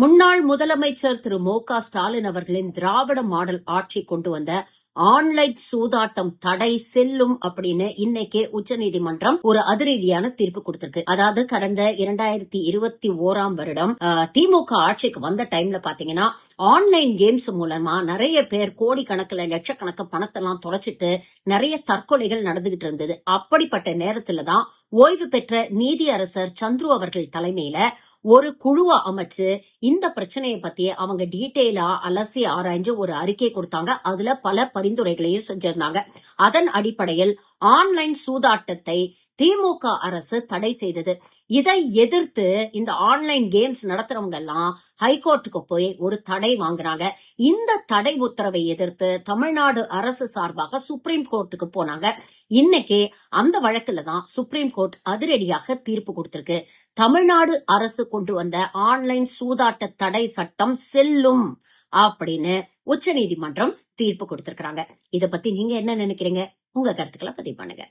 முன்னாள் முதலமைச்சர் திரு மு.க. ஸ்டாலின் அவர்களின் திராவிட மாடல் ஆட்சி கொண்டு வந்த ஆன்லைன் சூதாட்டம் தடை செல்லும் அப்படின்னு இன்னைக்கு உச்சநீதிமன்றம் ஒரு அதிரடியான தீர்ப்பு கொடுத்திருக்கு. அதாவது கடந்த 2021 வருடம் திமுக ஆட்சிக்கு வந்த டைம்ல பாத்தீங்கன்னா ஆன்லைன் கேம்ஸ் மூலமா நிறைய பேர் கோடிக்கணக்கில் லட்சக்கணக்கு பணத்தெல்லாம் தொலைச்சிட்டு நிறைய தற்கொலைகள் நடந்துகிட்டு இருந்தது. அப்படிப்பட்ட நேரத்துலதான் ஓய்வு பெற்ற நீதியரசர் சந்துரு அவர்கள் தலைமையில ஒரு குழுவை அமைச்சு இந்த பிரச்சனையை பத்தி அவங்க டீட்டெயிலா அலசி ஆராய்ஞ்சு ஒரு அறிக்கை கொடுத்தாங்க. அதுல பல பரிந்துரைகளையும் செஞ்சிருந்தாங்க. அதன் அடிப்படையில் ஆன்லைன் சூதாட்டத்தை திமுக அரசு தடை செய்தது. இதை எதிர்த்து இந்த ஆன்லைன் கேம்ஸ் நடத்துறவங்க எல்லாம் ஹைகோர்ட்டுக்கு போய் ஒரு தடை வாங்குறாங்க. இந்த தடை உத்தரவை எதிர்த்து தமிழ்நாடு அரசு சார்பாக சுப்ரீம் கோர்ட்டுக்கு போனாங்க. இன்னைக்கு அந்த வழக்குல தான் சுப்ரீம் கோர்ட் அதிரடியாக தீர்ப்பு கொடுத்திருக்கு. தமிழ்நாடு அரசு கொண்டு வந்த ஆன்லைன் சூதாட்ட தடை சட்டம் செல்லும் அப்படின்னு உச்சநீதிமன்றம் தீர்ப்பு கொடுத்திருக்காங்க. இத பத்தி நீங்க என்ன நினைக்கிறீங்க? உங்க கருத்துக்களை பதிவு பண்ணுங்க.